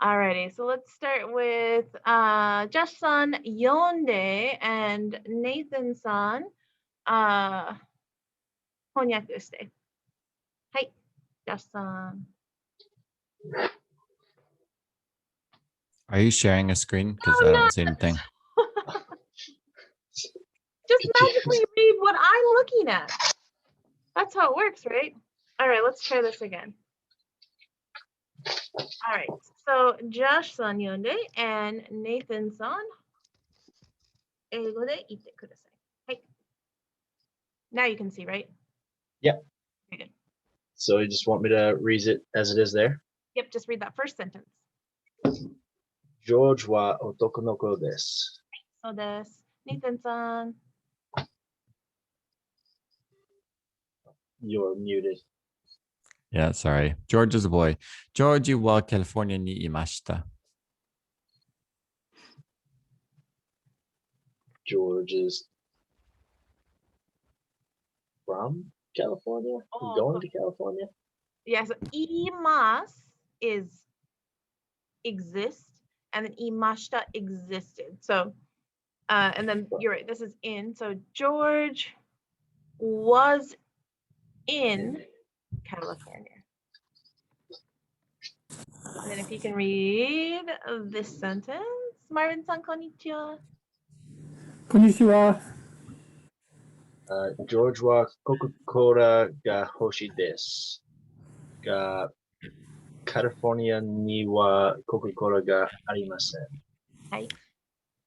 Alrighty, so let's start with Josh-san, Yonde, and Nathan-san, 翻訳して。はい、Josh-san. Are you sharing a screen? Because Oh, I no. don't see anything. Just magically read what I'm looking at. That's how it works, right? All right, let's try this again. All right, so Josh-san 読んで and Nathan-san 英語で言ってください。はい。Now you can see, right? Yep. Very good. So you just want me to read it as it is there? Yep, just read that first sentence. George wa otoko no ko desu. そうです。Nathan-san. You're muted. Yeah, sorry. George is a boy. George wa California ni imashita. George is from California? Going to California? Yeah, so imas is exist, and then imashita existed. So, and then you're right, this is in. So George was in California. And then if you can read this sentence, Marvin-san, konnichiwa. Konnichiwa. George wa Coca-Cola ga hoshi desu. Ga California ni wa Coca-Cola ga arimasen. Hi.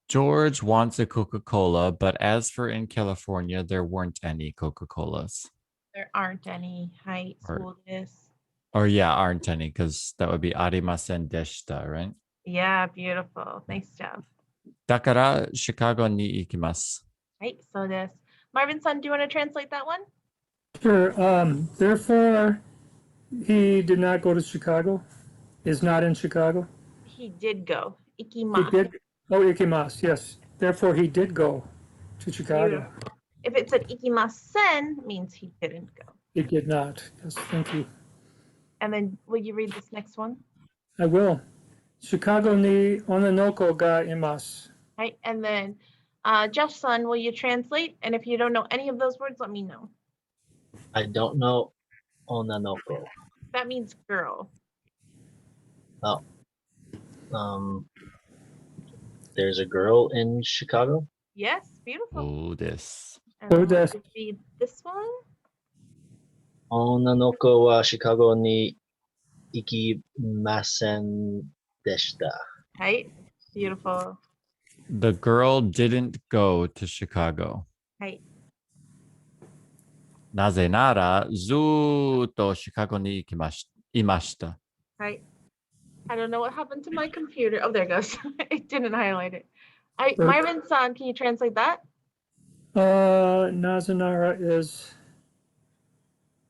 George wants a Coca-Cola, but as for in California, there weren't any Coca-Colas. There aren't any. Hi, school this. Or yeah, aren't any, because that would be arimasen deshita, right? Yeah, beautiful. Nice job. Dakara Chicago ni ikimasu. Right, so this. Marvin-san, do you want to translate that one? Sure. Therefore, he did not go to Chicago. Is not in Chicago. He did go. Ikimasu. He did. Oh, ikimasu. Yes. Therefore, he did go to Chicago. Beautiful. If it said ikimasen, means he didn't go. He did not. Yes, thank you. And then will you read this next one? I will. Chicago ni onanoko ga imasu. Right, and then Josh-san, will you translate? And if you don't know any of those words, let me know. I don't know onanoko. That means girl. Oh. There's a girl in Chicago? Yes, beautiful. Oh, this. And then will you read this one? Onanoko wa Chicago ni ikimasen deshita. Right, beautiful. The girl didn't go to Chicago. Right. なぜなら、ずーっとシカゴにいました。 Right. I don't know what happened to my computer. Oh, there it goes. It didn't highlight it. Marvin-san, can you translate that? Nazanara is.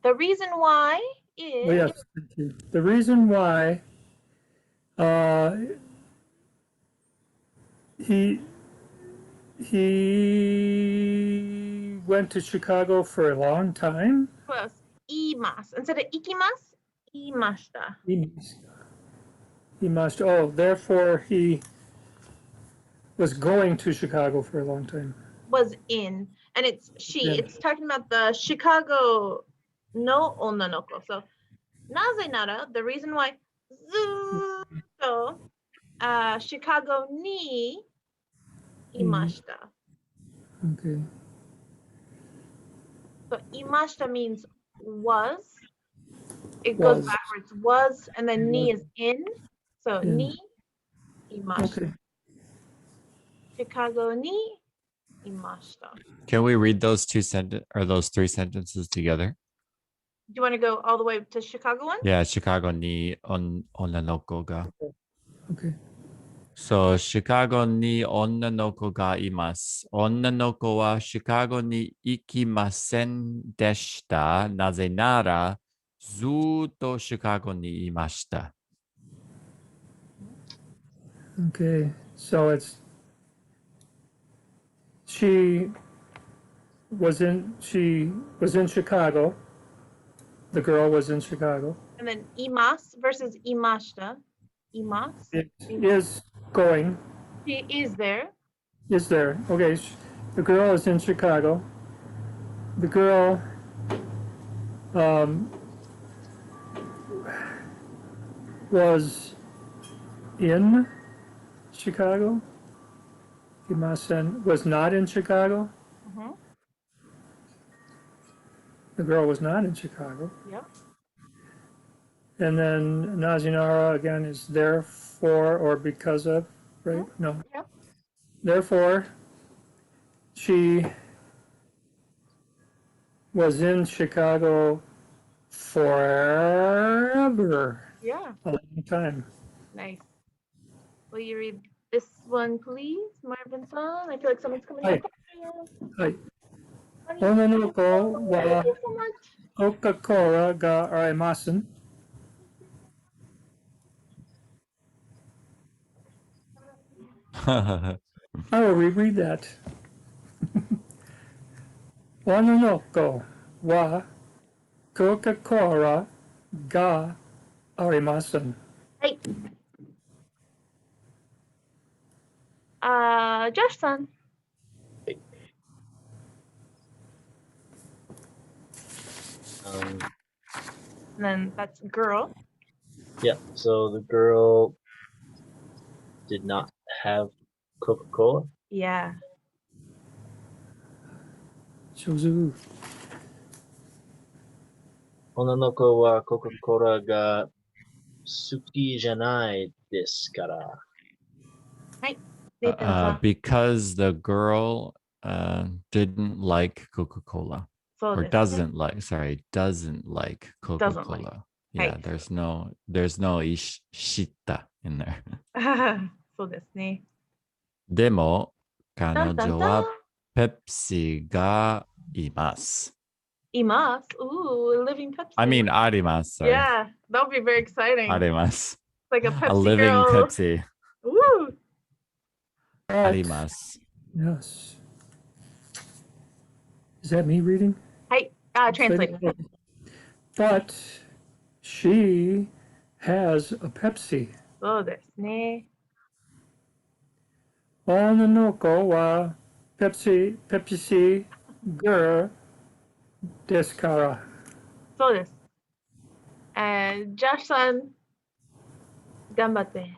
The reason why is. Oh, yes, thank you. The reason why he went to Chicago for a long time. Close. Imas. Instead of ikimasu, imashita. Imashita. Oh, therefore he was going to Chicago for a long time. Was in. And it's she. Yeah. It's talking about the Chicago no onanoko. So, naze nara, the reason why, zutto, Chicago ni imashita. Okay. So imashita means was. It goes backwards. Was, and then ni is in. So ni imashita. Okay. Chicago ni imashita. Can we read those those three sentences together? Do you want to go all the way to Chicago one? Yeah, Chicago ni onanoko ga. Okay. So, Chicago ni onanoko ga imasu. Onanoko wa Chicago ni ikimasen deshita. Naze nara, zutto Chicago ni imashita. Okay. So it's she was in Chicago. The girl was in Chicago. And then imas versus imashita. imasu. It is going. She is there. Is there? Okay. The girl is in Chicago. The girl was in Chicago. Imasen was not in Chicago. Mhm. The girl was not in Chicago. Yep. And then Nazinara again is therefore or because of, right? No. Yep. Therefore, she was in Chicago forever, Yeah. a long time. Nice. Will you read this one, please, Marvin-san? I feel like someone's coming Hi. up. Hi. Honey, Ona no ko thank wa you so much. Coca-Cola ga arimasen. I will reread that. Ona no ko wa Coca-Cola ga arimasen. Hey. Josh-san. Um, And then that's girl. yeah. So the girl did not have Coca-Cola. Yeah. Shozu. 女の子はコカ・コーラが好きじゃないですから。Nathan-san. Because the girl didn't like Coca-Cola. So Or this. doesn't like, sorry, doesn't like Doesn't like. Coca-Cola. Yeah, Right. there's no shita in there. そうですね。でも、彼タンタンタン。女はペプシがいます。います. Ooh, a living Pepsi. I mean, あります. Sorry. Yeah, that would be very exciting. あります. Like a Pepsi A living girl. Pepsi. Woo! あります. Yes. Is that me reading? Hi, translate. But she has a Pepsi. そうですね。女の子はPepsi girl ですから。そうです。Josh さん、頑張って。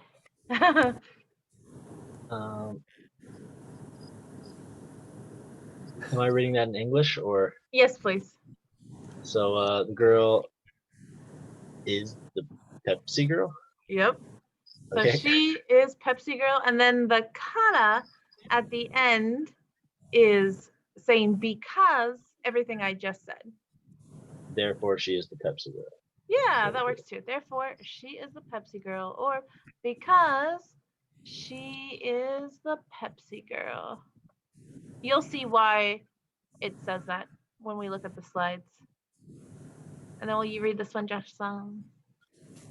Am I reading that in English or? Yes, please. So the girl is the Pepsi girl? Yep. So Okay. she is Pepsi girl, and then the kara at the end is saying because everything I just said. Therefore, she is the Pepsi girl. Yeah, that works too. Therefore, she is the Pepsi girl, or because she is the Pepsi girl. You'll see why it says that when we look at the slides. And then will you read this one, Josh-san?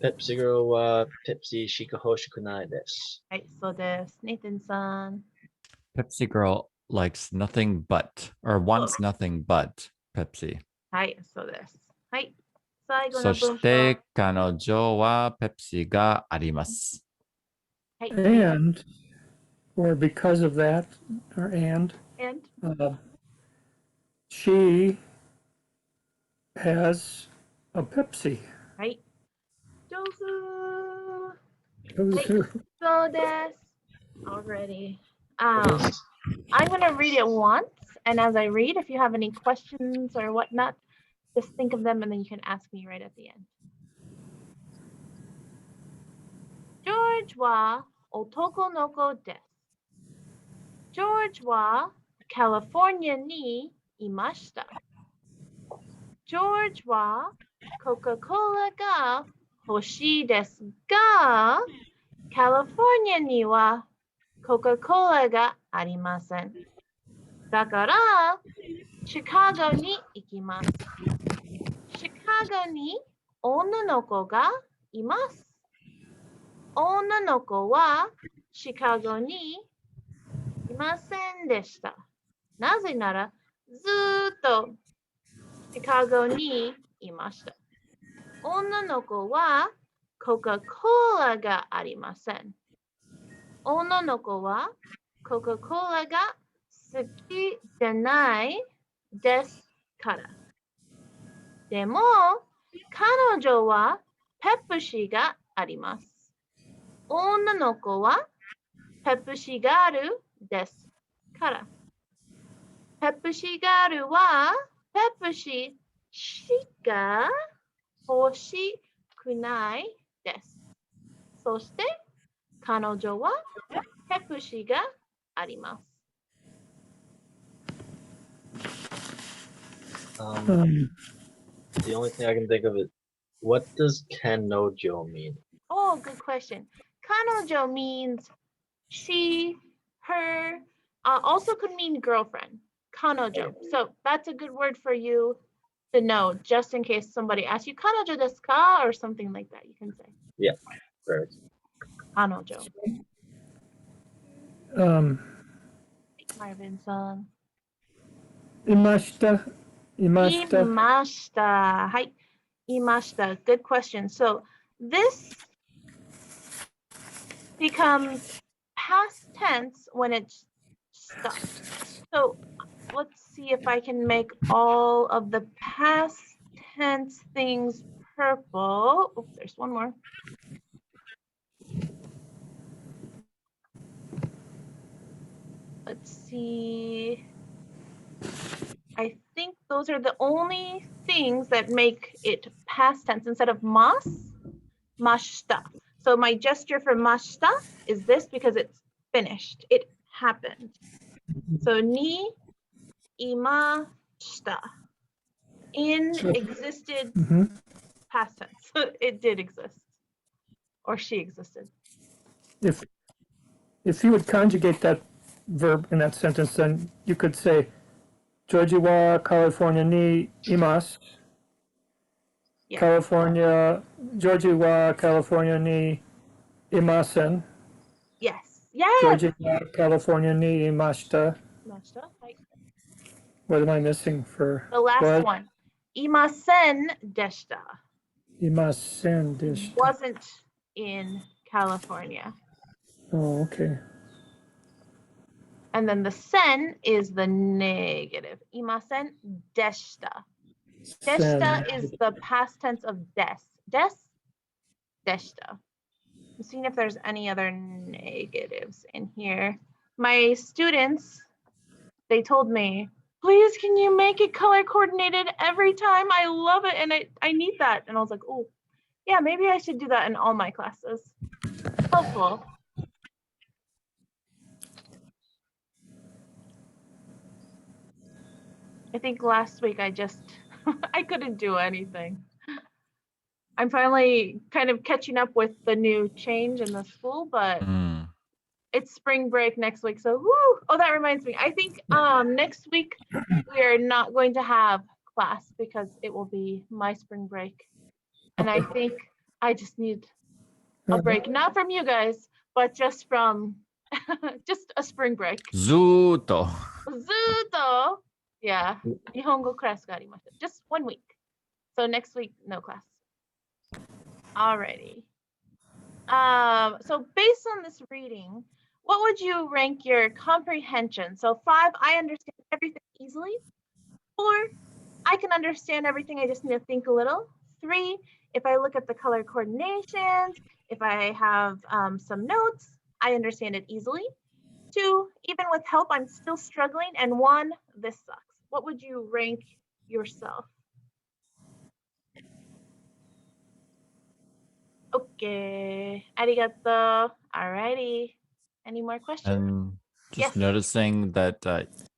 Pepsi girl wa Pepsi shika hoshiku nai desu. Right, so this Nathan-san. Pepsi girl likes nothing but, or wants nothing but Pepsi. はい、そうです。はい。最後その文章。して彼女はペプシがあります。はい。 And, or because of that, or And? She has a Pepsi. はい。上手。 Those are- So this already. I'm gonna read it once, and as I read, if you have any questions or whatnot, just think of them and then you can ask me right at the end. George wa otoko no ko desu. George wa California ni imashita. George wa Coca-Cola ga hoshii desu ga, California ni wa Coca-Cola ga arimasen. Dakara, Chicago ni ikimasu. Chicago ni onna no ko ga imasu. Onna no ko wa Chicago ni imasen deshita. なぜなら、ずーっとシカゴにいました。女の子はコカ・コーラがありません。女の子はコカ・コーラが好きじゃないですから。でも、彼女はペプシがあります。女の子はペプシガールですから。ペプシガールはペプシしか欲しくないです。そして彼女はペプシがあります。The only thing I can think of is, what does Kanojo mean? Oh, good question. Kanojo means she, her, also could mean girlfriend. Kanojo. So that's a good word for you to know, just in case somebody asks you kanojo desu ka or something like that. You can say Yeah, correct. kanojo. Um, Marvin-san. imashita. Imashita. Imashita. Hi. Imashita. Good question. So this becomes past tense when it's stuck. So let's see if I can make all of the past tense things purple. Oh, there's one more. Let's see. I think those are the only things that make it past tense instead of mas, mashita. So my gesture for mashita is this because it's finished. It happened. So ni imashita. In existed past tense. It did exist. Or she existed. If you would conjugate that verb in that sentence, then you could say, Georgie wa California ni imasu. Yeah. California, Georgie wa California ni imasen. Yes. Yes. Georgie wa California ni imashita. Mashita, right. What am I missing for? The last what? one. Imasen deshita. Imasen deshita. Wasn't in California. Oh, okay. And then the sen is the negative. Imasen deshita. Deshita is the past tense of des. Des, deshita. I'm seeing if there's any other negatives in here. My students, they told me, please, can you make it color coordinated every time? I love it and I need that. And I was like, oh, yeah, maybe I should do that in all my classes. Helpful. I think last week I just, I couldn't do anything. I'm finally kind of catching up with the new change in the school, but it's spring break next week. So, woo! Oh, that reminds me. I think next week we are not going to have class because it will be my spring break. And I think I just need a break, not from you guys, but just from, just a spring break. Zuto. Zuto. Yeah. Nihongo class ga arimashita. Just 1 week. So next week, no class. Alrighty. So based on this reading, what would you rank your comprehension? So 5, I understand everything easily. 4, I can understand everything, I just need to think a little. 3, if I look at the color coordinations, if I have some notes, I understand it easily. 2, even with help, I'm still struggling. And 1, this sucks. What would you rank yourself? Okay, arigato. Alrighty. Any more questions? And just Yes. noticing that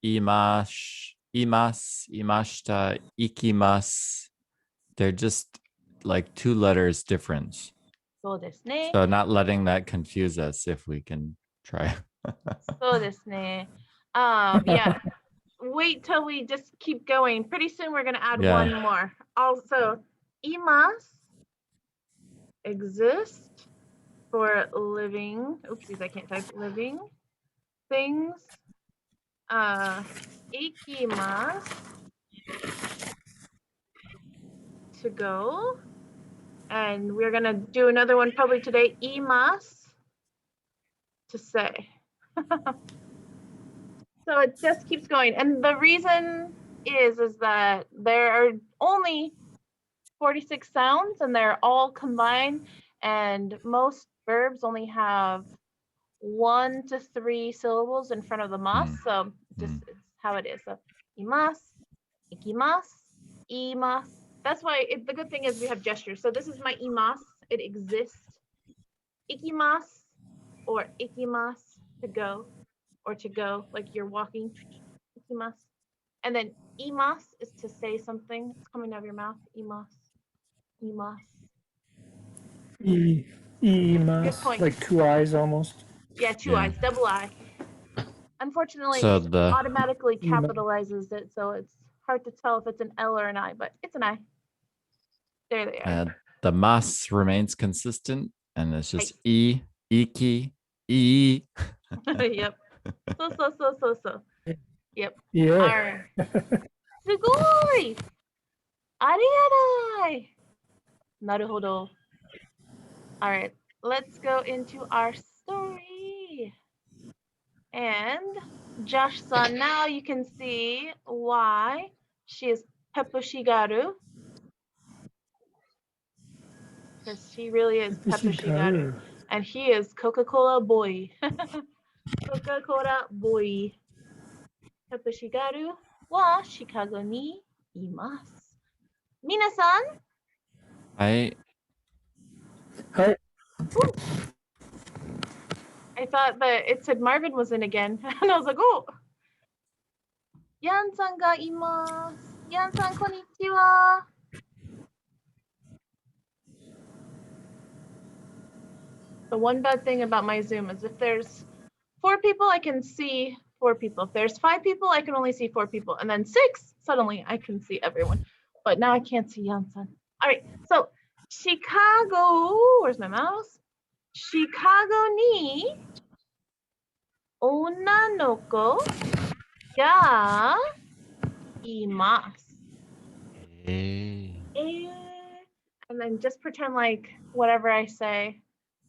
imash, imas, imashita, ikimas, they're just like 2 letters difference. そうですね。 So not letting that confuse us if we can try. そうですね. Yeah. Wait till we just keep going. Pretty soon we're gonna add Yeah. one more. Also, imas exist for living. Oopsies, I can't type living things. Ikimasu to go, and And we're gonna do another one probably today. Imas, to say. So it just keeps going. And the reason is that there are only 46 sounds and they're all combined, and most verbs only have 1 to 3 syllables in front of the mas. So just it's how it is. So imas, ikimas, imas. That's why the good thing is we have gestures. So this is my imas. It exists. Ikimas or ikimas, to go, or to go, like you're walking. Ikimas. And then imas is to say something. It's coming out of your mouth. Imas. Imas. Good point. Like 2 eyes almost. Yeah, two Yeah. eyes, double I. Unfortunately, So it the automatically capitalizes it, so it's hard to tell if it's an L or an I, but it's an I. There they are. the mas remains consistent, and it's just e, iki, e. Yep. So. Yep. Yeah. All right. Sugoi! Arigatai! Naruhodo. All right, let's go into our story. And Josh-san, now you can see why she is Peppushigaru. Because she really is Peppushigaru. And he is Coca-Cola boy. Coca-Cola boy. Peppushigaru wa Chicago ni imasu. Minasan? I Hi. I thought that it said Marvin was in again. And I was like, oh. Yan-san ga imasu. Yan-san, konnichiwa. The one bad thing about my Zoom is if there's 4 people, I can see 4 people. If there's 5 people, I can only see 4 people. And then 6, suddenly I can see everyone. But now I can't see Yan-san. All right, so Chicago, where's my mouse? Chicago ni onna no ko ga imasu. And then just pretend like whatever I say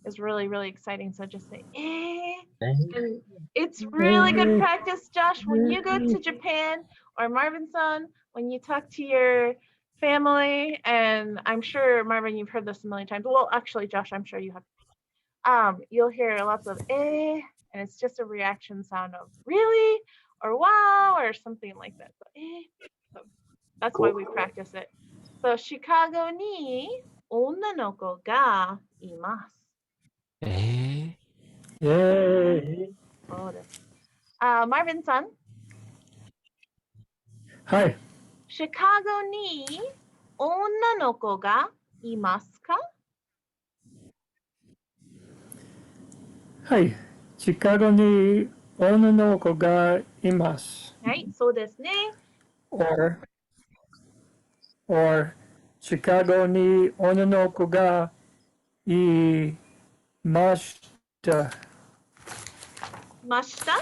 is really, really exciting. So just say, eh. And it's really good practice, Josh, when you go to Japan, or Marvin-san, when you talk to your family, and I'm sure, Marvin, you've heard this a million times. Well, actually, Josh, I'm sure you have. You'll hear lots of eh, and it's just a reaction sound of really, or wow, or something like that. So, eh. So that's why we practice it. So, Chicago ni onna no ko ga imasu. Yay. Marvin-san. Hi. Chicago ni onna no ko ga imasu ka? Hi. Chicago ni onna no ko ga imasu. はい、そうですね。Or Chicago ni onna no ko ga imashita. ました？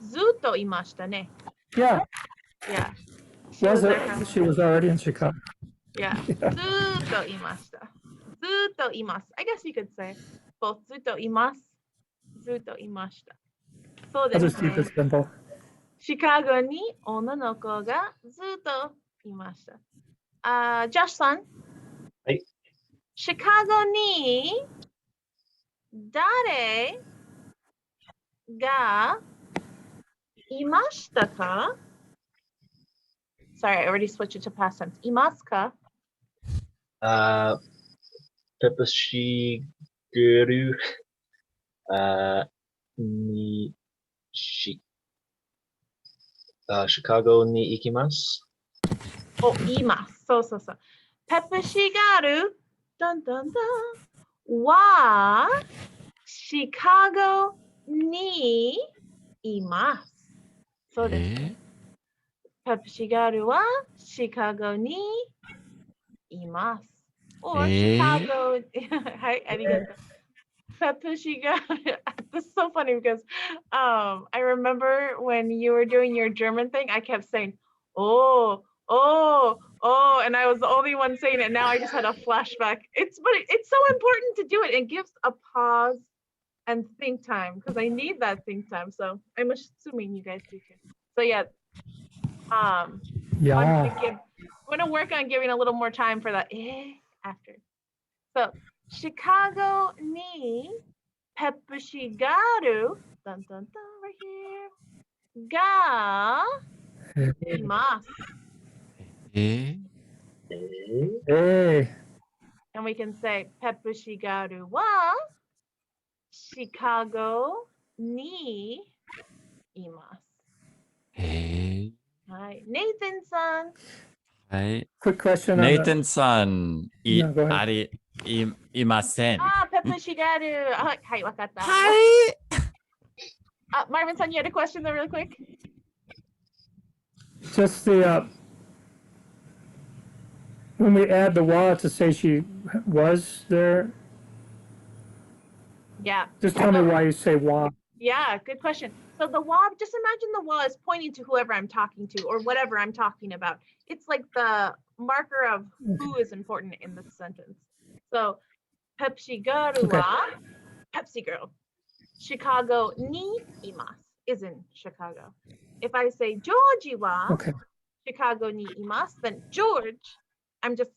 ずっといましたね。Yeah. Yeah. She was already in Chicago. Yeah. ずっといました。ずっといます。I guess you could say both ずっといます。ずっといました。そうで I'll す just keep ね。 it simple. シカゴに女の子がずっといました。ジョシュさん。はい。シカゴに誰がいましたか？ Sorry, I already switched it to past tense. いますか？ Peppushigaru ni Chicago ni ikimasu. お、います。そうそうそう。ペプシガル、ダンダンダンはシカゴにいます。そうです。ペプシガルはシカゴにいます。or Chicago. はい、ありがとう。This is so funny because I remember when you were doing your German thing, I kept saying, oh, Oh, and I was the only one saying it. Now I just had a flashback. It's so important to do it. It gives a pause and think time because I need that think time. So I'm assuming you guys do too. So yeah, I'm gonna work on giving a little more time for that after. So Chicago ni pepushigaru dun dun dun right here ga imasu. Eh? Hey, And we can say pepushigaru wa Chicago ni imasu. Eh? Hi, Nathan-san. Hi. quick question Nathan-san. No, go ahead. Imasen. Pepushigaru. Hi, wakata. Hi. Marvin-san, you had a question though, really quick? Just when we add the wa to say she was there, Yeah. just tell me why you say wa. Yeah, good question. So the wa, just imagine the wa is pointing to whoever I'm talking to or whatever I'm talking about. It's like the marker of who is important in the sentence. So Pepsi-garu wa Pepsi girl. Chicago ni imasu is in Chicago. If I say Georgie wa Okay. Chicago ni imasu, then George, I'm just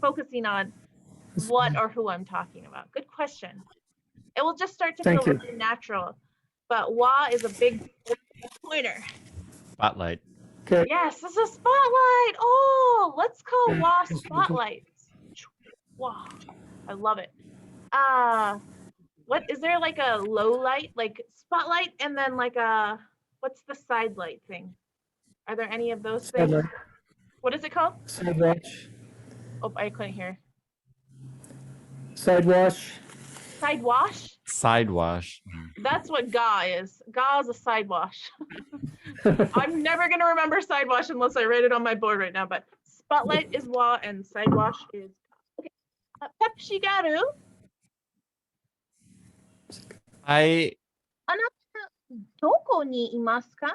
focusing on what or who I'm talking about. Good question. It will just start to Thank feel you. really natural. But wa is a big pointer. Spotlight. Okay. Yes, it's a spotlight. Oh, let's call wa spotlights. Wow, I love it. What is there like a low light, like spotlight, and then like a what's the side light thing? Are there any of those things? Side, What is it called? side wash. Oh, I couldn't hear. Side wash. Side wash? Side wash. That's what ga is. Ga is a side wash. I'm never gonna remember side wash unless I write it on my board right now. But spotlight is wa and side wash is ga. Okay. Pepsi-garu. Hi. あなたどこにいますか?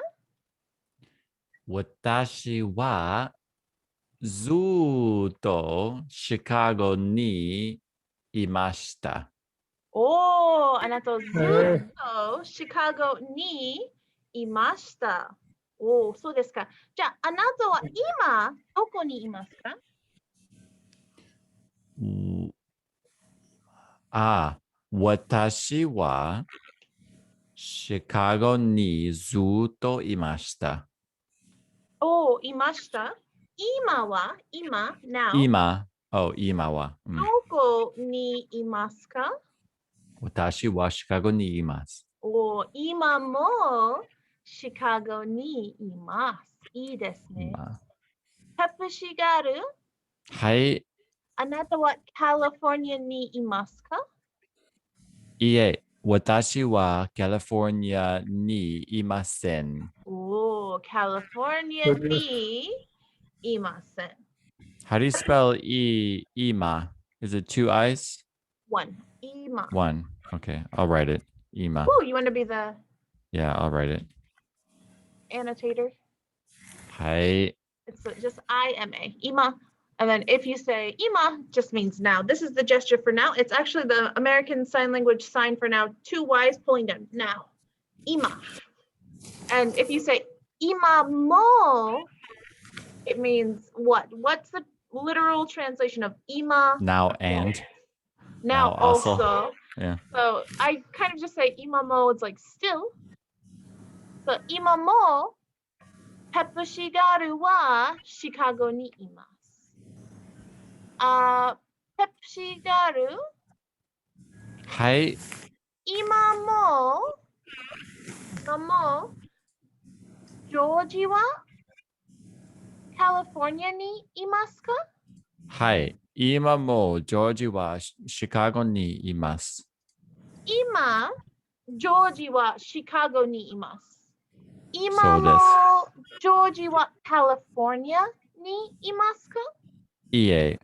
Watashi wa zuto Chicago ni imashita. おー、あなたずっとシカゴにいました。おー、そうですか。じゃあ、あなたは今どこにいますか? Watashi wa Chicago ni zuto imashita. おー、いました。今は、今、now。今wa. どこにいますか? Watashi wa Chicago ni imasu. おー、今もシカゴにいます。いいですね。ペプシガル、はい。あなたはカリフォルニアにいますか? いえ、私はカリフォルニアにいません。おー、カリフォルニアにいません。How do you spell ima? Is it two I's? One. Ima. One. Okay, I'll write it. Ima. Oh, you want to be the Yeah, I'll write it. annotator? はい。 It's just I-M-A. Ima. And then if you say ima, just means now. This is the gesture for now. It's actually the American Sign Language sign for now. Two Y's pulling down. Now. Ima. And if you say ima mo, it means what? What's the literal translation of ima? Now and. Now also. Yeah. So I kind of just say ima mo, it's like still. So ima mo, pepushigaru wa Chicago ni imasu. Pepsi-garu. はい。今もジョージはカリフォルニアにいますか? はい。今もジョージはシカゴにいます。今、ジョージはシカゴにいます。今もジョージはカリフォルニアにいますか? いえ。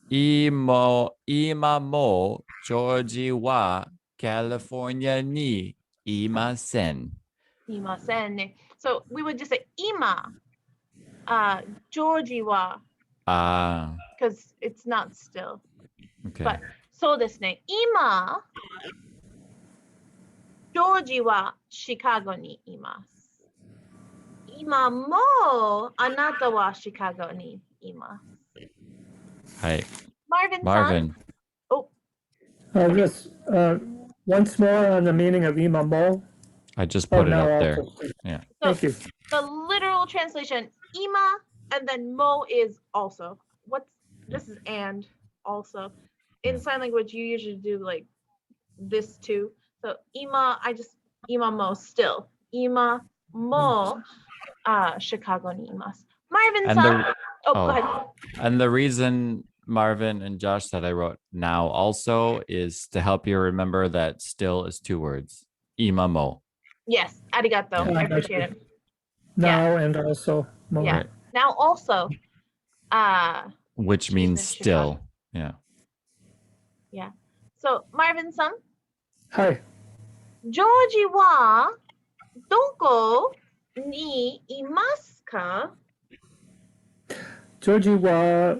今もジョージはカリフォルニアにいません。いませんね。So we would just say 今 Georgie wa, Ah, because it's not still. okay. But そうですね。今、ジョージはシカゴにいます。今もあなたはシカゴにいます。Hi, Marvin さん。 Marvin. Oh, Just once more on the meaning of imamo. I just Oh, put it now up there. also. Yeah. Thank you. the literal translation, ima, and then mo is also. This is and also. In sign language, you usually do like this too. So ima, ima mo still. Ima mo Chicago ni imasu. Marvin And san. the Go oh, ahead. and the reason Marvin and Josh said I wrote now also is to help you remember that still is 2 words. Imamo. Yes, arigato. Yeah, I appreciate it. Now and also. Mo. Yeah. Right. Now also, Which she's means in still. Yeah. yeah. So Marvin san, Hi. Georgie wa doko ni imasu ka? Georgie wa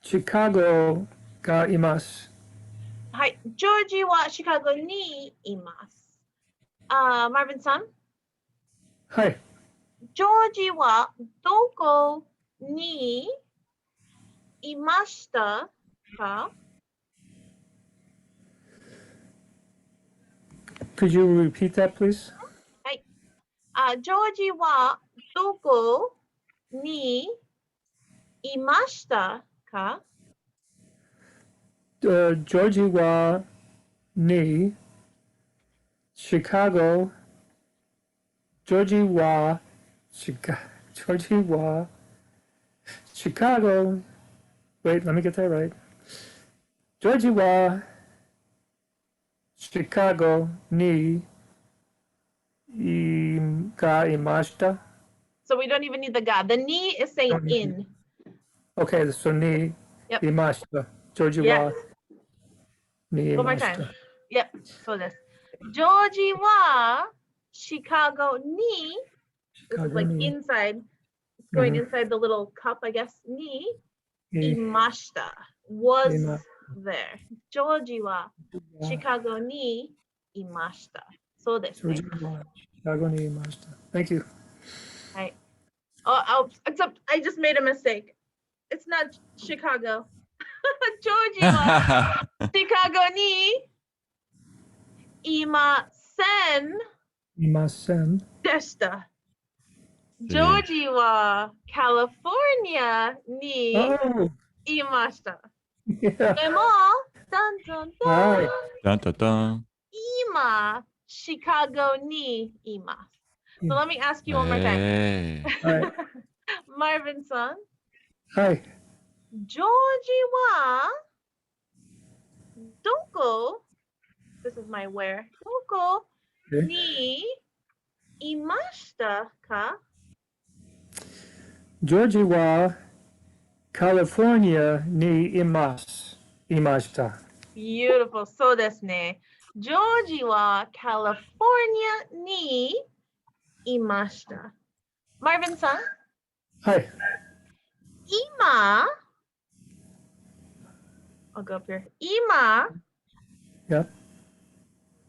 Chicago ga imasu. Hi, Georgie wa Chicago ni imasu. Marvin san, Hi. Georgie wa doko ni imashita ka? Could you repeat that, please? Georgie wa doko ni imashita ka? Georgie wa ni Chicago. Georgie wa Georgie wa Chicago. Wait, let me get that right. Georgie wa Chicago ni ga imashita. So we don't even need the ga. The ni is saying Don't need in. Okay, so ni Yep. imashita. Georgie Yes. wa ni One more time. imashita. Yep. So this. Georgie wa Chicago ni. This is like Chicago ni inside. It's going Mhm. inside the little cup, I guess. Ni i- imashita was ima- there. Georgie wa Chicago ni imashita. So this. Georgie wa Chicago ni imashita. Thank you. Except I just made a mistake. It's not Chicago. Georgie wa Chicago ni imasen Imasen. deshita. Georgie wa California ni Oh, imashita. yeah. でも、だんだんだん、はい。 Dun, dun, dun. 今、シカゴにいます。So let me ask you one more time. Hey. Hi. Marvin さん、 Hi. ジョージはどこ This is my where. どこ Okay. にいましたか Georgie wa California ni imashita. Beautiful. そうですね。ジョージはカリフォルニアにいました。Marvin さん、 Hi. 今 I'll go up here. 今 Yeah.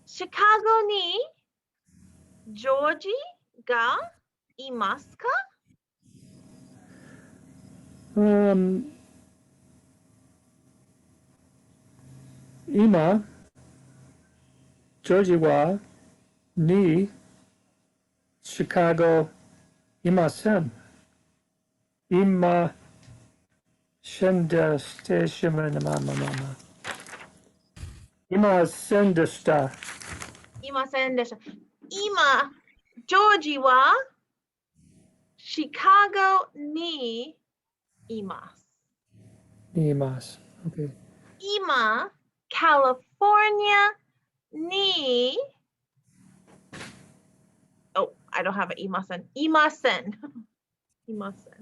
シカゴにジョージがいますか Ima Georgie wa ni Chicago imasen. Ima shenda station mama. Ima sendesta. いませんでした。今、ジョージはシカゴにいます。 Imas. Okay. 今、カリフォルニアに Oh, I don't have an いません。いません。いません。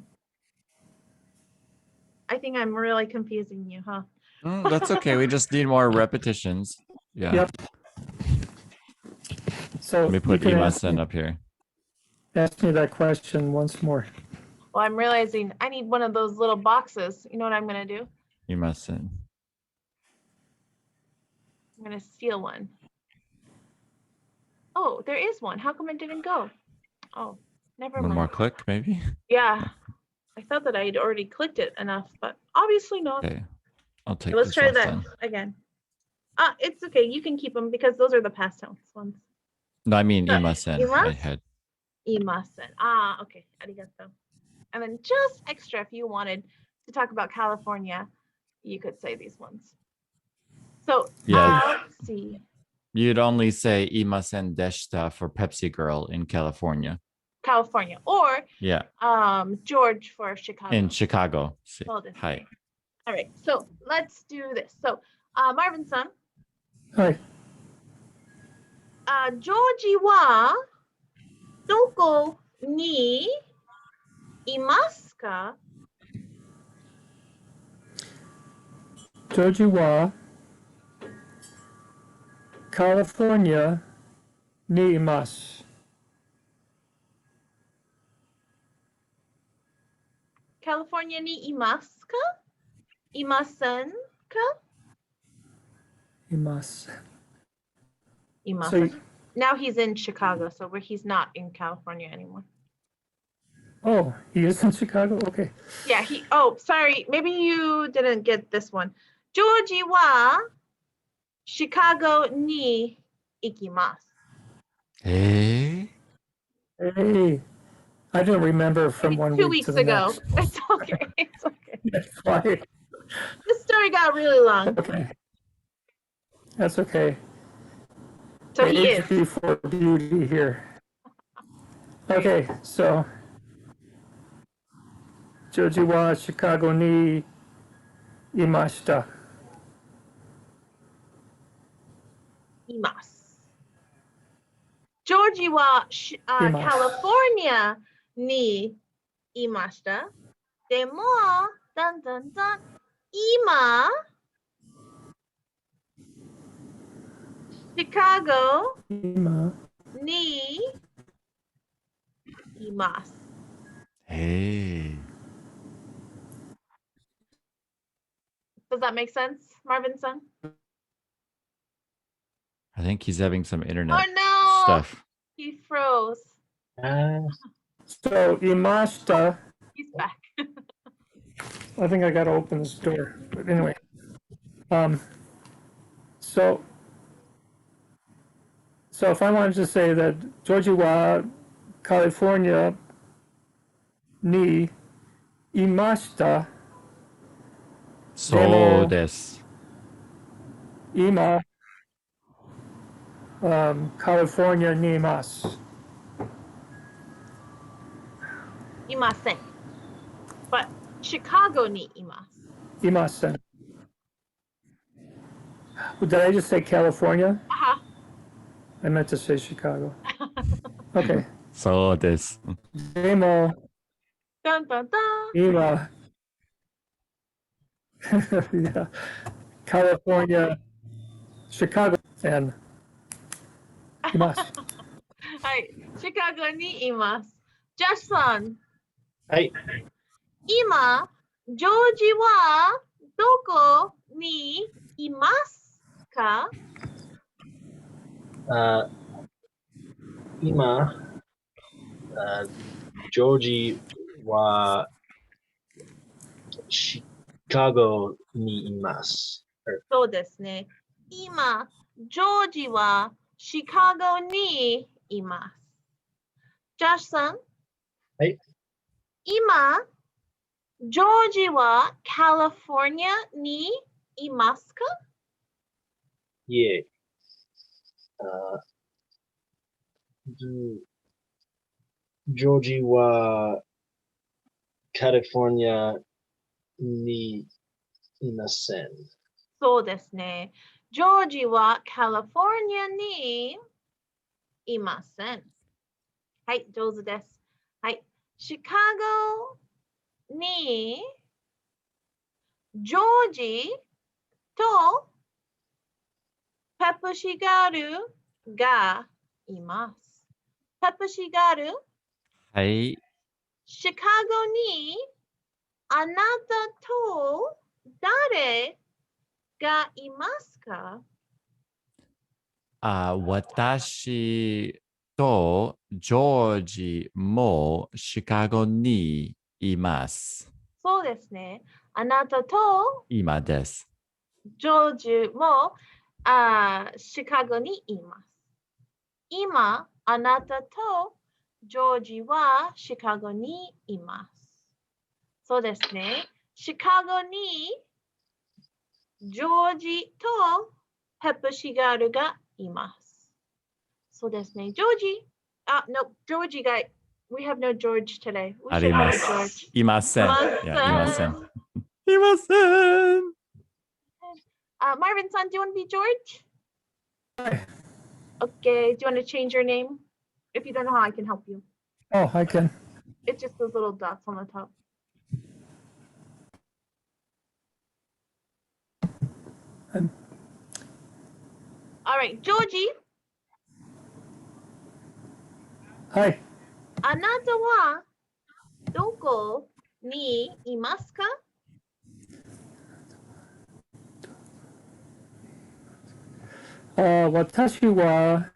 I think I'm really confusing you, huh? That's okay. We just need more repetitions. Yeah. Yep. So Let me you put can ask Imasen me- up here. Ask me that question once more. Well, I'm realizing I need one of those little boxes. You know what I'm going to do? You mustn't. I'm going to steal one. Oh, there is one. How come it didn't go? Oh, never One mind. more click, maybe? Yeah, I thought that I had already clicked it enough, but obviously not. Okay. I'll take Let's this try off that then. again. It's okay. You can keep them because those are the past tense ones. No, I mean Uh, imasen. I imasu? had. Imasen. Okay. Arigato. And then just extra, if you wanted to talk about California, you could say these ones. So Yeah. let's see. You'd only say imasen deshita for Pepsi Girl in California. California or Yeah. George for Chicago. In Chicago. Well, this Hi. thing. All right. So let's do this. So Marvin-san, Hi. Georgie wa doko ni imasu ka? Georgie wa California ni imasu. California ni imasu ka? Imasen ka? Imasu. Imasen. So, Now he's in Chicago, so he's not in California anymore. oh, he is in Chicago? Okay. Yeah, sorry, maybe you didn't get this one. Georgie wa Chicago ni ikimasu. Hey. Hey, I didn't remember from Maybe 1 2 week to weeks the ago. next. It's okay. It's okay. That's why. This story got really long. Okay. That's okay. So he Age is. before beauty here. Okay, so Georgie wa Chicago ni imashita. Imasu. Georgie wa Imasu. California ni imashita. Demo, dun dun dun, ima Chicago Ima. ni imasu. Hey. Does that make sense, Marvin-san? I think he's having some internet Oh no! stuff. He froze. So imashita, He's back. I think I gotta open this door. But anyway. So if I wanted to say that Georgie wa California ni imashita So Demo. this. ima California ni imasu. Imasen. But Chicago ni imasu. Imasen. Did I just say California? Aha. I meant to say Chicago. Okay. So this. Demo Dun dun dun. ima yeah. California, Chicago, and imasu. Hi. Chicago ni imasu. Josh-san. はい。今、ジョージはどこにいますか？今、ジョージはシカゴにいます。そうですね。今、ジョージはシカゴにいます。ジャッシュさん。はい。今、ジョージはカリフォルニアにいますか？いえ。ジョージはカリフォルニアにいません。そうですね。ジョージはカリフォルニアにいません。はい、上手です。はい、シカゴにジョージとペプシガルがいます。ペプシガルはい。シカゴにあなたと誰がいますか？私とジョージもシカゴにいます。そうですね。あなたと今です。ジョージもシカゴにいます。今、あなたとジョージはシカゴにいます。そうですね。シカゴにジョージとペプシガールがいます。そうですね。ジョージ。no, ジョージが、we have no George today. We あ should り have ま a す。 George. いません。いまいや、いませせん。ん。いません。Marvin san, do you want to be George? Hi. Okay. Do you want to change your name? If you don't know how, I can help you. Oh, I can. It's just those little dots on the top. All right, Georgie. Hi. あなたはどこにいますか？私は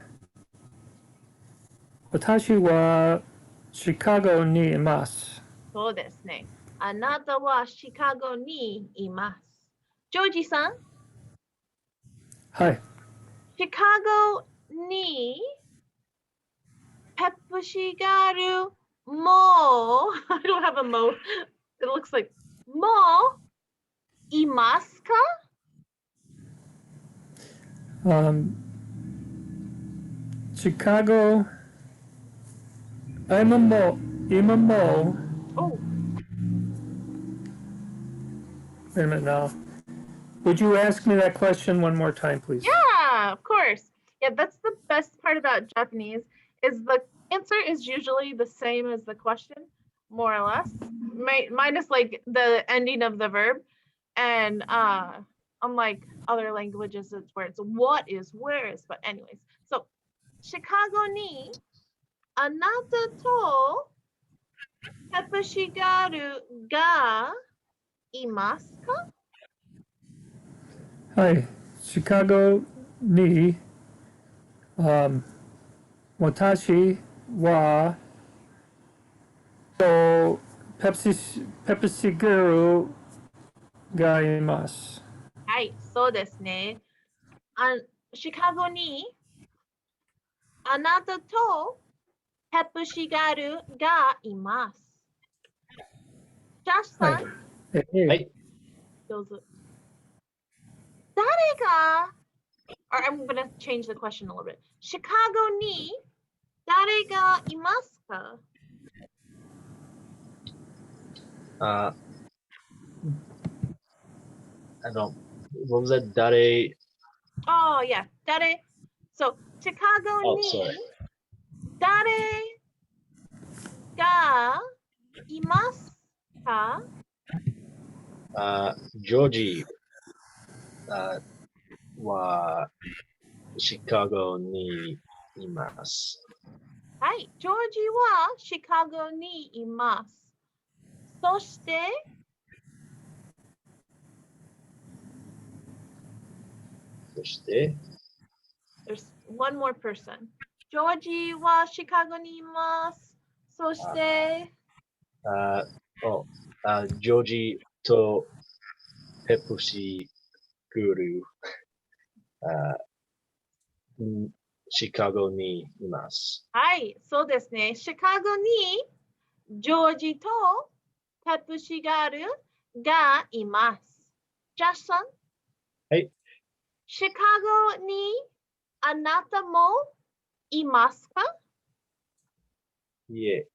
シカゴにいます。そうですね。あなたはシカゴにいます。ジョージさん、はい。シカゴにペプシがあるもう、I don't have a mo. It looks like もういますか？シカゴ、今も、Oh, wait a minute now. Would you ask me that question one more time, please? yeah, of course. Yeah, that's the best part about Japanese is the answer is usually the same as the question, more or less, minus like the ending of the verb. And unlike other languages, it's where it's what is, where is. But anyways, so Chicago ni anata to pepushigaru ga imasu ka? はい。シカゴに、私はとペプシグルがいます。はい、そうですね。シカゴにあなたとペプシガルがいます。ジャスさん、はい。はい。どうぞ。誰が or I'm going to change the question a little bit. シカゴに誰がいますか？ I don't. What was that? Dare. Oh, yeah. 誰 So, シカゴ Oh, に sorry. 誰がいますか？ Georgie. はシカゴにいます。はい。ジョージはシカゴにいます。そして、そして、there's one more person. ジョージはシカゴにいます。そして、ジョージとペプシグル、シカゴにいます。はい、そうですね。シカゴにジョージとペプシガルがいます。ジャスさん、はい。シカゴにあなたもいますか？いえ、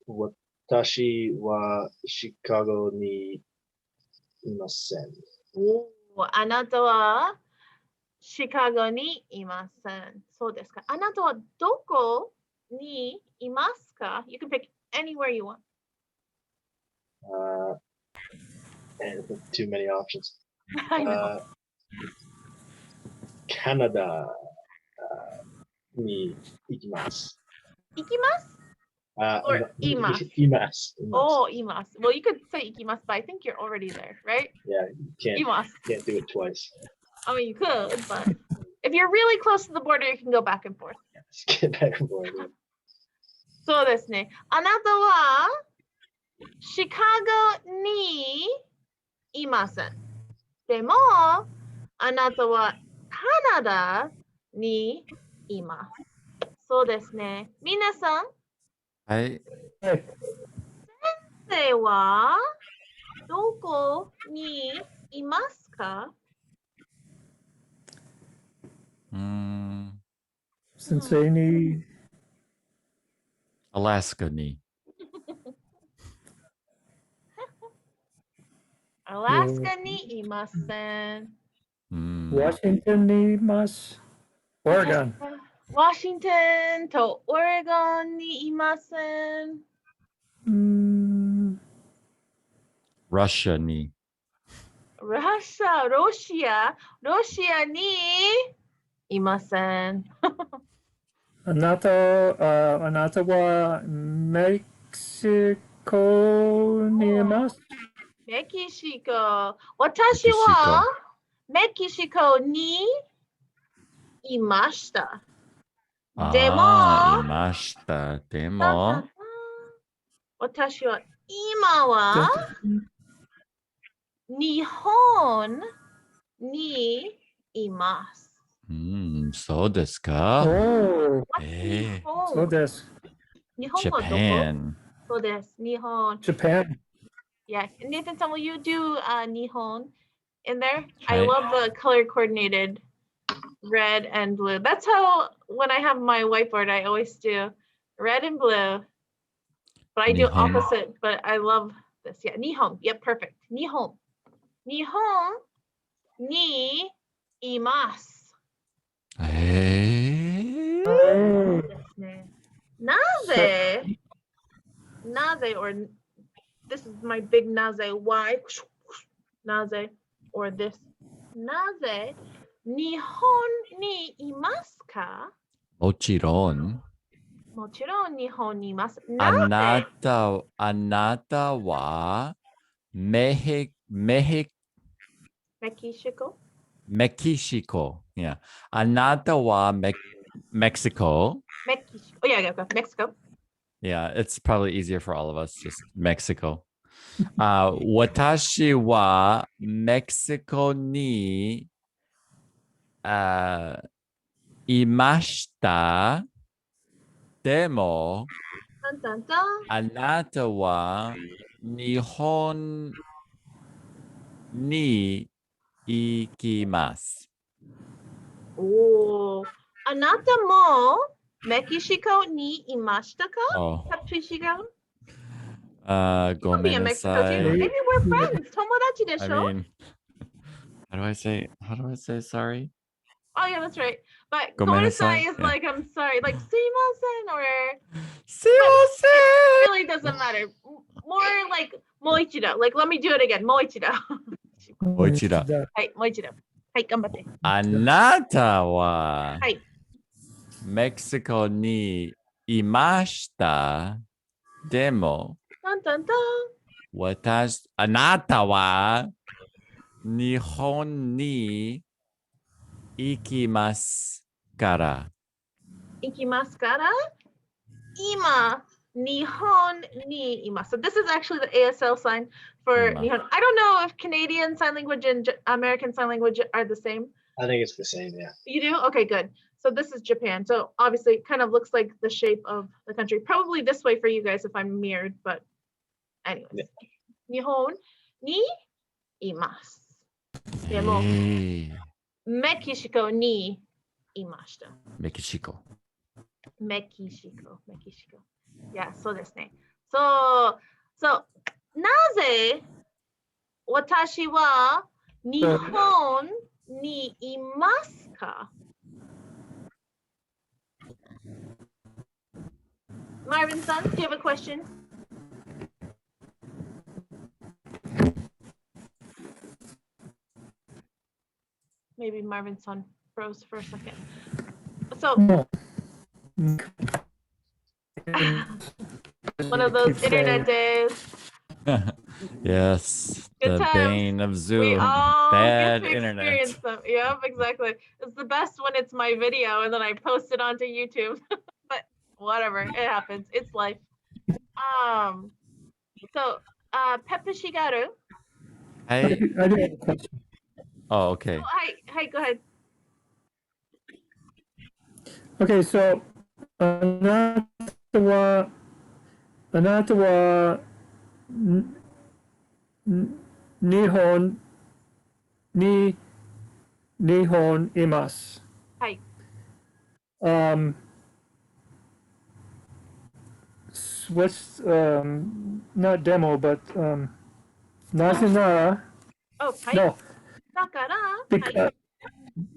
私はシカゴにいません。あなたはシカゴにいません。そうですか。あなたはどこにいますか？ You can pick anywhere you want. And too many options. I know. カナダに行きます。Ikimasu? Or imasu? Imas. Oh, imasu. Well, you could say ikimasu, but I think you're already there, right? Yeah, you Imasu. can't do it twice. I mean, you could, but if you're really close to the border, you can go back and forth. Let's get back and forth. そうですね。あなたはシカゴにいません。でも、あなたはカナダにいます。そうですね。皆さん、はい。はい。先生はどこにいますか？先生に、アラスカに。アラスカにいません。ワシントンにいます。オレゴン。ワシントンとオレゴンにいません。ロシアに。ロシアにいません。あなたはメキシコにいます。メキシコ。私はメキシコにいました。でも、いました。でも、私は今は日本にいます。そうですか。そうです。日本はどこ？ Japan. そうです。日本。Japan. Yeah. Nathan, will you do Nihon in there? I Right. love the color coordinated red and blue. That's how when I have my whiteboard, I always do red and blue. But I do Nihon. opposite, but I love this. Yeah, Nihon. Yep, perfect. Nihon. Nihon ni imasu. ですね。なぜ or this is my big naze. Why? Naze or this. なぜ日本にいますか？もちろん。もちろん日本にいます。あなたはメキシコ。Yeah. あなたはメキシコ。Oh yeah, go. Mexico. Yeah, it's probably easier for all of us, just Mexico. 私はメキシコにいました。でも、あなたは日本に行きます。おー、あなたもメキシコにいましたか？メキシコ？ごめんなさい。Maybe we're friends. 友達でしょ？ I mean, how do I say sorry? Oh yeah, that's right. But ごめんなさい is like I'm sorry, like すいません or すいま it really doesn't matter. More like もう一度. Like let me do it again. もう一度. もう一度。はい、もう一度。はい、頑張って。あなたははい。メキシコにいました。でも、あなたは日本に行きますから。行きますから今、日本にいます。So this is actually the ASL sign for Nihon. I don't know if Canadian Sign Language and American Sign Language are the same. I think it's the same, yeah. You do? Okay, good. So this is Japan. So obviously it kind of looks like the shape of the country. Probably this way for you guys if I'm mirrored, but anyways. Nihon ni imasu. でも、メキシコにいました。メキシコ。Yeah, そうですね。So, なぜ私は日本にいますか？ Marvin son, do you have a question? Maybe Marvin's son froze for a second. So, One of those Keep internet saying. days. Yes, Good the times. bane of We Zoom. all Bad get to internet. experience them. Yep, exactly. It's the best when it's my video and then I post it onto YouTube. But whatever, it happens. It's life. So Peppa Shigaru. I I do have a question. oh okay. Oh, hi, go ahead. Okay, so あなたは日本にいます。Hi. What's not demo, but なぜなら Oh, hi. no, Dakara.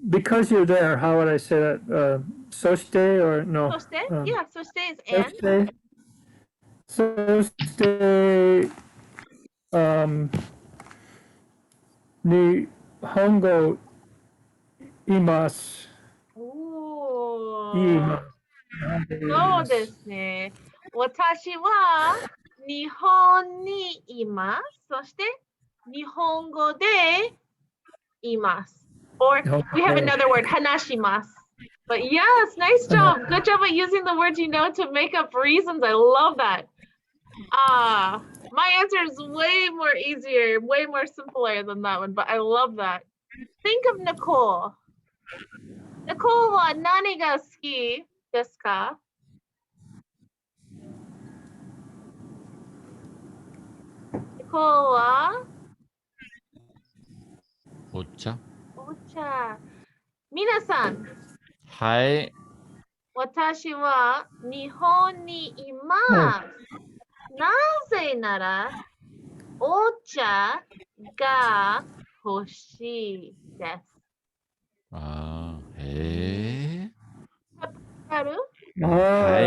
because you're there. How would I say that? そして or no? そして? Yeah, そして is and. そして、日本語います。おー。そうですね。私は日本にいます。そして日本語でいます。Or we have another word, 話します。But yes, nice job. Good job at using the words you know to make up reasons. I love that. My answer is way more easier, way more simpler than that one, but I love that. Think of Nicole. Nicole は何が好きですかNicole はお茶。お茶。皆さん、はい。私は日本にいます。なぜなら、お茶が欲しいです。あーへあるー。は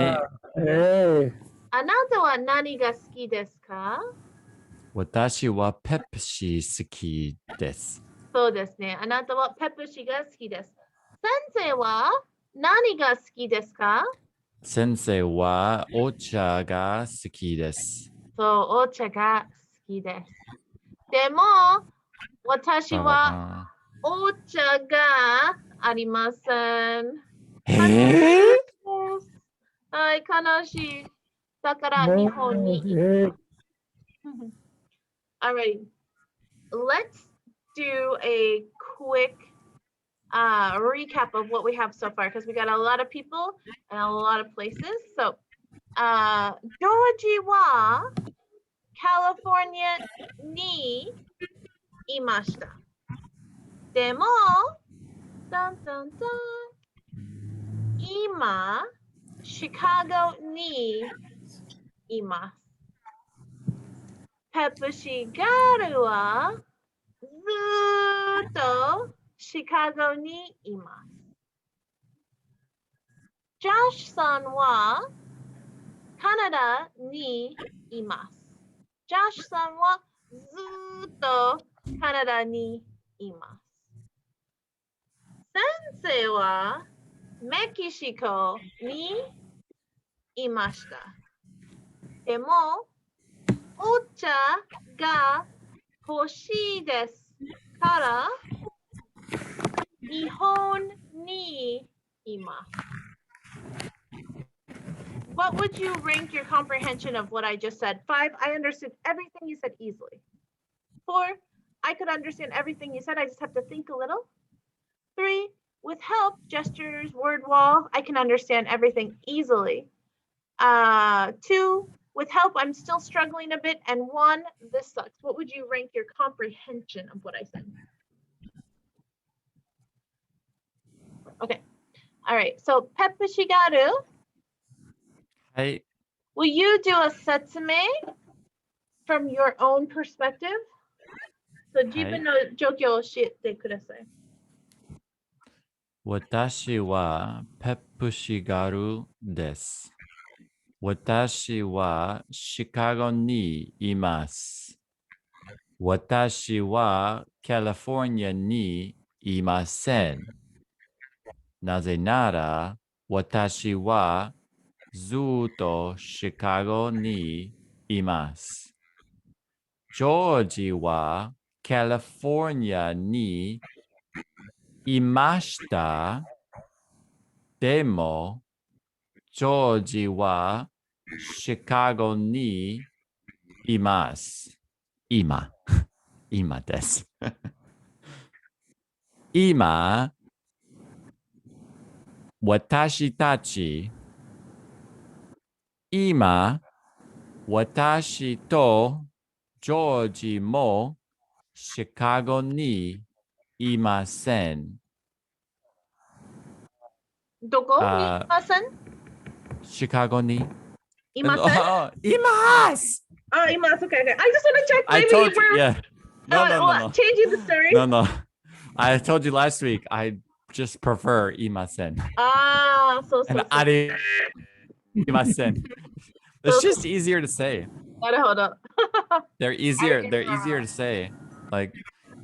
い。あなたは何が好きですか私はペプシ好きです。そうですね。あなたはペプシが好きです。先生は何が好きですか先生はお茶が好きです。そう、お茶が好きです。でも、私はお茶がありません。はい、悲しい。だから日本に。Alright, let's do a quick recap of what we have so far because we got a lot of people and a lot of places. So, Georgie wa California ni imashita. Demo, dun dun dun, ima Chicago ni imasu. Pepushigaru wa zutto Chicago ni imasu. Josh-san wa Canada ni imasu. Josh-san wa zutto Canada ni imasu. Sensei wa Mexico ni imashita. Demo, ocha ga hoshii desu kara Nihon ni imasu. What would you rank your comprehension of what I just said? 5, I understood everything you said easily. 4, I could understand everything you said. I just have to think a little. 3, with help, gestures, word wall, I can understand everything easily. 2, with help, I'm still struggling a bit. And 1, this sucks. What would you rank your comprehension of what I said? Okay. All right. So, Peppa Shigaru. Hi. Will you do a setsume from your own perspective? So, 自分の状況を教えてください。私はペプシガルです。私はシカゴにいます。私はカリフォルニアにいません。なぜなら私はずっとシカゴにいます。ジョージはカリフォルニアにいました。でも、ジョージはシカゴにいます。今です。今、私たち、今、私とジョージもシカゴにいません。どこにいませんシカゴにいませんいます Oh, you must. Okay, okay. I just want to check. I Maybe told you, we're yeah. No. changing the story. No. I told you last week, I just prefer いません。Ah, And so. ありません。It's just easier to say. なるほど。They're easier to say. Like,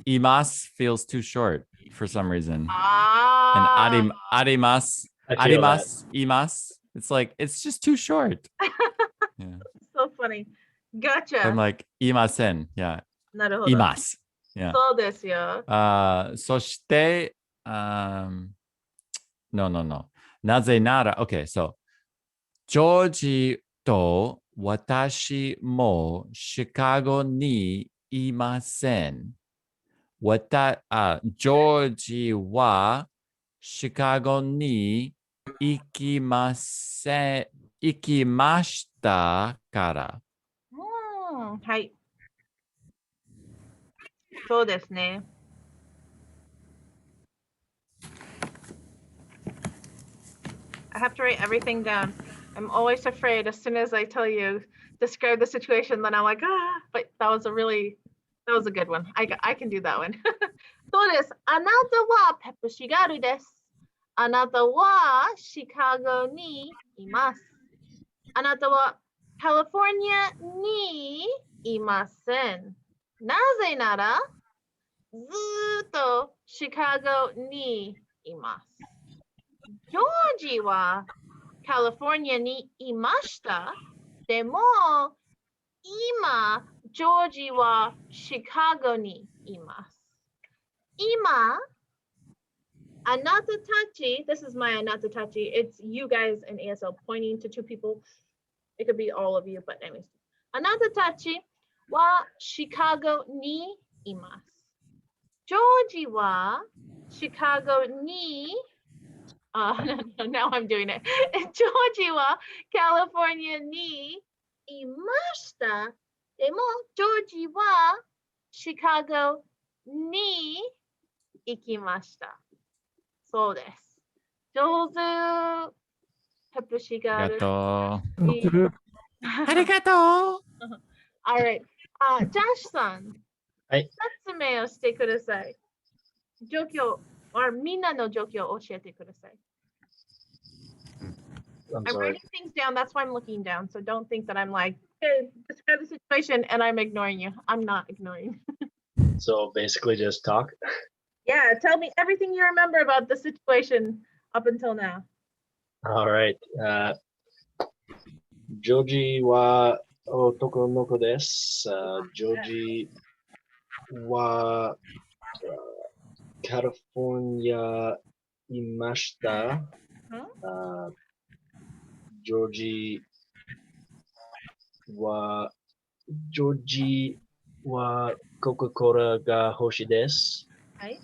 います feels too short for some reason. And あります I あり feel ま that. すいます It's like, it's just too short. Yeah. So funny. Gotcha. I'm like, いません。Yeah. なるほど。います。Yeah. そうですよ。そして、No. なぜなら、OK, so, ジョージと私もシカゴにいません。ジョージはシカゴに行きましたから。はい。そうですね。I have to write everything down. I'm always afraid as soon as I tell you, describe the situation, then I'm like, but that was a good one. I can do that one. そうです。あなたはペプシガールです。あなたはシカゴにいます。あなたはカリフォルニアにいません。なぜなら、ずっとシカゴにいます。ジョージはカリフォルニアにいました。でも、今、ジョージはシカゴにいます。今、あなたたち、this is my あなたたち, it's you guys in ASL pointing to two people. It could be all of you, but anyways. あなたたちはシカゴにいます。ジョージはシカゴにnow I'm doing it. ジョージはカリフォルニアにいました。でも、ジョージはシカゴに行きました。そうです。上手。ペプシガール。ありがとう。Alright. ジャッシュさん。はい。説明をしてください。状況、みんなの状況を教えてください。I'm I'm sorry. writing things down. That's why I'm looking down. So don't think that I'm like, hey, describe the situation and I'm ignoring you. I'm not ignoring. So basically just talk. Yeah, tell me everything you remember about the situation up until now. All right. ジョージは男の子です。ジョージはカリフォルニアいました。ジョージはコカ・コーラが欲しいです。はい。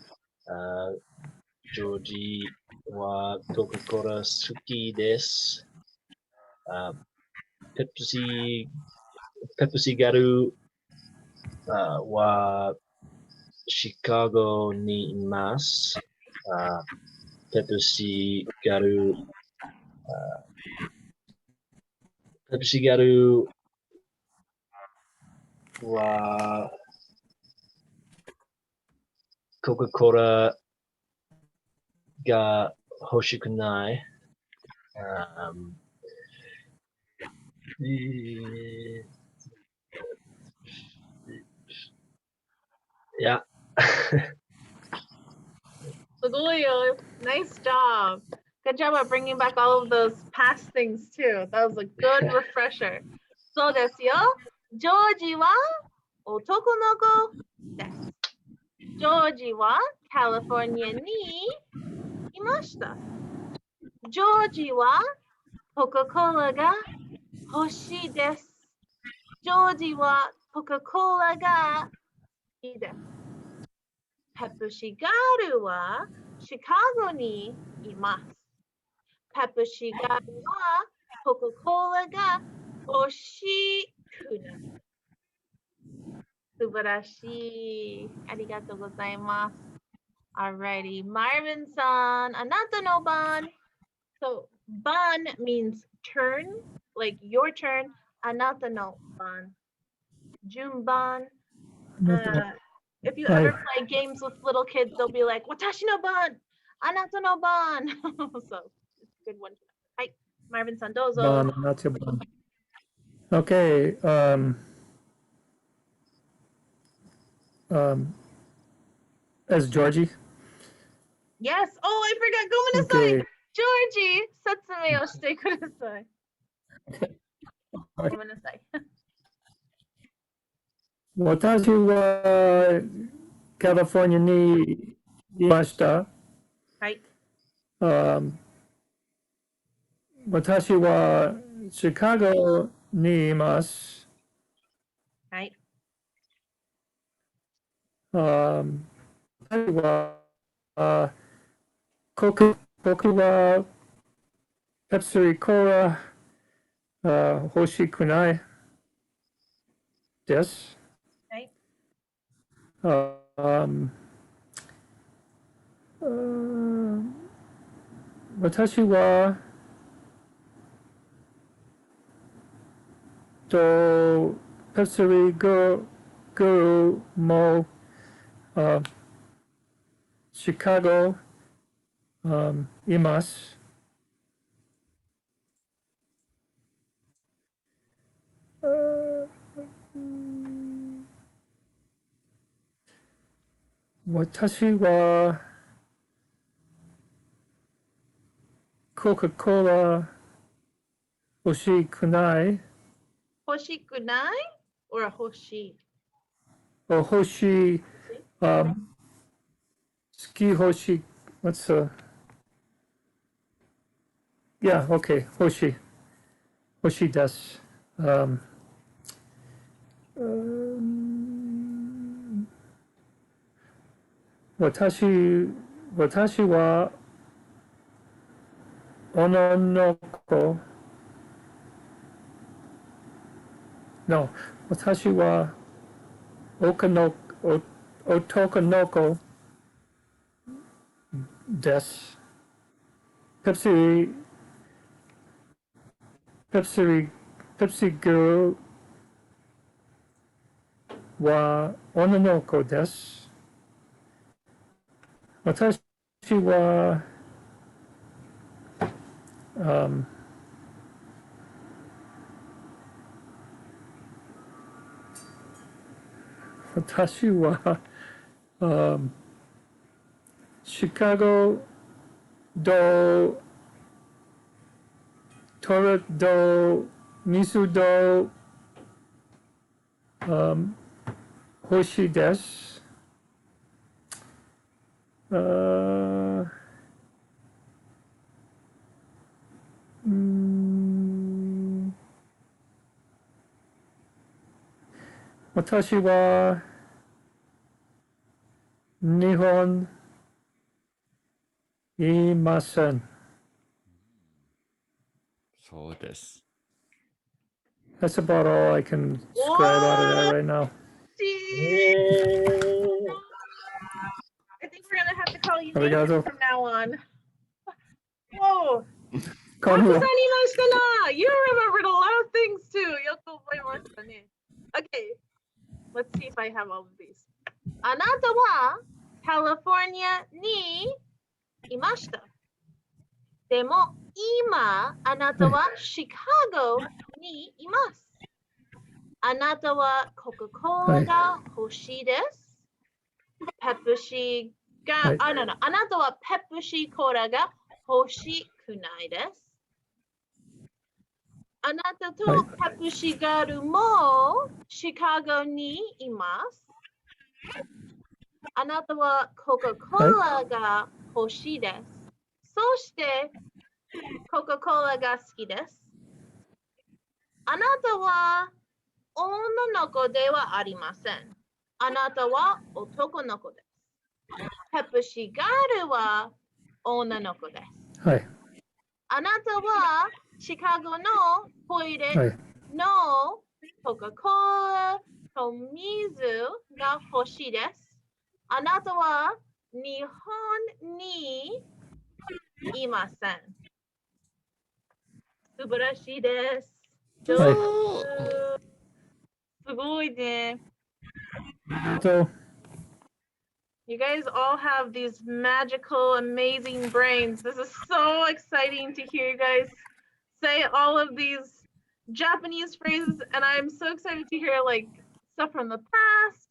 ジョージはコカ・コーラ好きです。ペプシガルはシカゴにいます。ペプシガルはコカ・コーラが欲しくない。Yeah. すごいよ。Nice job. Good job at bringing back all of those past things too. That was a good refresher. そうですよ。ジョージは男の子です。ジョージはカリフォルニアにいました。ジョージはコカ・コーラが欲しいです。ジョージはコカ・コーラがいいです。ペプシガールはシカゴにいます。ペプシガールはコカ・コーラが欲しくない。素晴らしい。ありがとうございます。Alrighty, Marvin san, あなたの番. So, 番 means turn, like your turn. あなたの番. 順番. If you ever play games with little kids, they'll be like, 私の番, あなたの番. So, it's a good one. はい、Marvin san, どうぞ. Not your bun. Okay. As Georgie. Yes. Oh, I forgot. ごめんなさい。Okay. ジョージ、説明をしてください。ごめんなさい。私はカリフォルニアにいました。はい。私はシカゴにいます。はい。私は僕はペプシコーラ欲しくないです。はい。私はペプシグルもシカゴいます。私はコカ・コーラ欲しくない。欲しくない or 欲しい。欲しい。好き欲しい。What's yeah, okay, 欲しい。欲しいです。私は女の子。No, 私は男の子です。ペプシグルは女の子です。私は、私は、シカゴとトロント、ミスド、欲しいです。私は日本いません。そうです。That's about all I can scribe out of that right now. I think we're gonna have to call you Arigato. from now on. Whoa. カムロ。たくさんいましたな。You remembered a lot of things too. よく覚えましたね。Okay. Let's see if I have all of these. あなたはカリフォルニアにいました。でも今あなたはシカゴにいます。あなたはコカ・コーラが欲しいです。ペプシが、あなたはペプシコーラが欲しくないです。あなたとペプシガルもシカゴにいます。あなたはコカ・コーラが欲しいです。そしてコカ・コーラが好きです。あなたは女の子ではありません。あなたは男の子です。ペプシガルは女の子です。はい。あなたはシカゴのトイレのコカ・コーラと水が欲しいです。あなたは日本にいません。素晴らしいです。上手。すごいね。So, You guys all have these magical, amazing brains. This is so exciting to hear you guys say all of these Japanese phrases, and I'm so excited to hear like stuff from the past,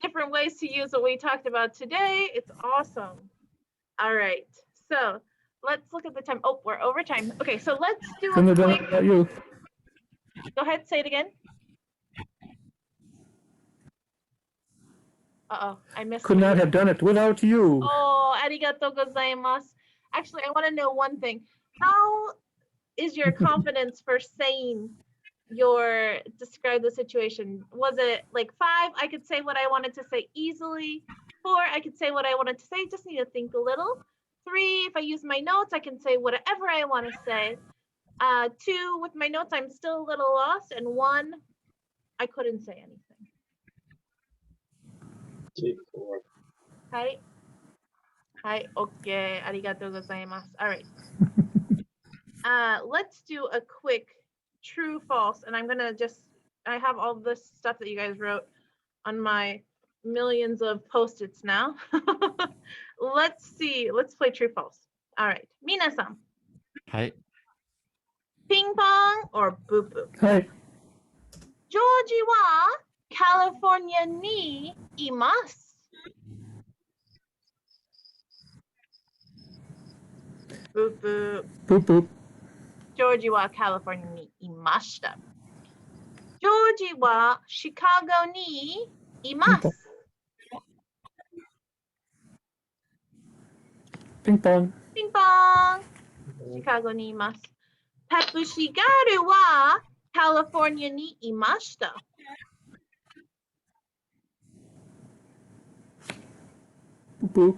different ways to use what we talked about today. It's awesome. All right, so let's look at the time. Oh, we're over time. Okay, so let's do couldn't a have done quick. it without you. Go ahead, say it again. Uh-oh, I missed Could what not you have done it without you. Oh, arigatou gozaimasu. Actually, I want to know one thing. How is your confidence for saying describe the situation? Was it like 5? I could say what I wanted to say easily. 4, I could say what I wanted to say, just need to think a little. 3, if I use my notes, I can say whatever I want to say. 2, with my notes, I'm still a little lost. And 1, I couldn't say anything. Take 4. Hi. Hi, okay, arigatou gozaimasu. All right. Let's do a quick true false, and I'm gonna I have all this stuff that you guys wrote on my millions of post-its now. Let's see, let's play true false. All right, Mina-san. はい。 Ping pong or boo boo? はい。ジョージはカリフォルニアにいます。ブーブー。Boop boop. ジョージはカリフォルニアにいました。ジョージはシカゴにいます。Ping pong. ピンポーン。シカゴにいます。ペプシガルはカリフォルニアにいました。Boop boop.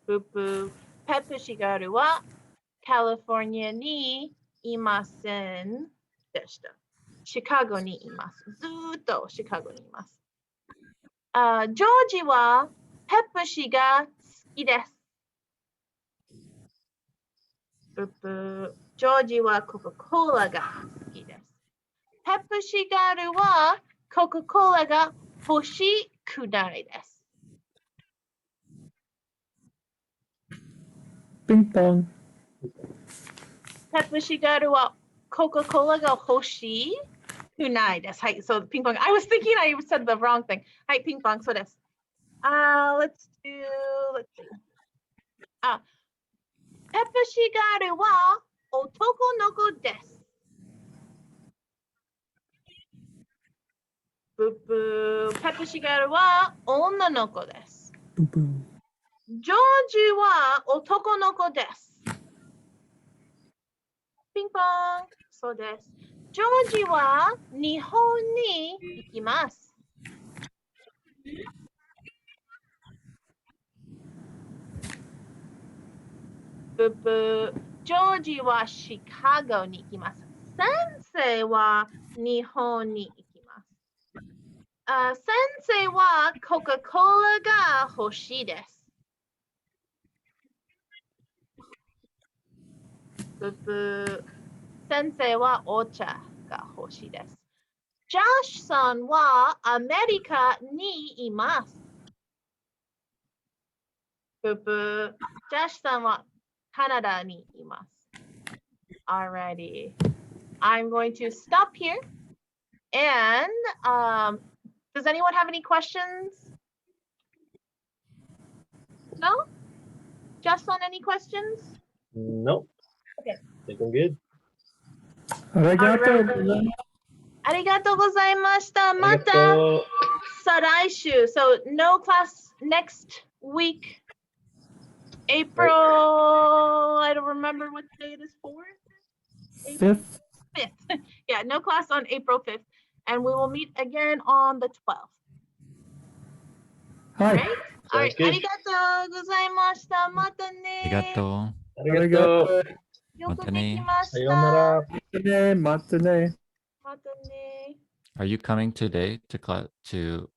ブーブー。ペプシガルはカリフォルニアにいませんでした。シカゴにいます。ずーっとシカゴにいます。ジョージはペプシが好きです。ブーブー。ジョージはコカ・コーラが好きです。ペプシガルはコカ・コーラが欲しくないです。Ping pong. ペプシガルはコカ・コーラが欲しくないです。はい、so ピンポン。I was thinking I said the wrong thing. はい、ピンポン、そうです。let's see. ペプシガルは男の子です。ブーブー。ペプシガルは女の子です。Boop boop. ジョージは男の子です。ピンポン。そうです。ジョージは日本に行きます。ブーブー。ジョージはシカゴに行きます。先生は日本に行きます。先生はコカ・コーラが欲しいです。ブーブー。先生はお茶が欲しいです。ジャッシュさんはアメリカにいます。ブーブー。ジャッシュさんはカナダにいます。Alrighty. I'm going to stop here. And does anyone have any questions? No? Justin, any questions? Nope. Okay. I think I'm good. Arigato. Arigatou gozaimashita. Mata Arigato. saraishu. So no class next week. April, I don't remember what day it is for. 5th. 5th. Yeah, no class on April 5th. And we will meet again on the 12th. Hi. Right? All right. good. Arigatou gozaimashita. Mata ne. ありがとう。 Arigato. Yoku またね。 dekimashita. Sayonara. Matane. Mata ne. Are you coming today to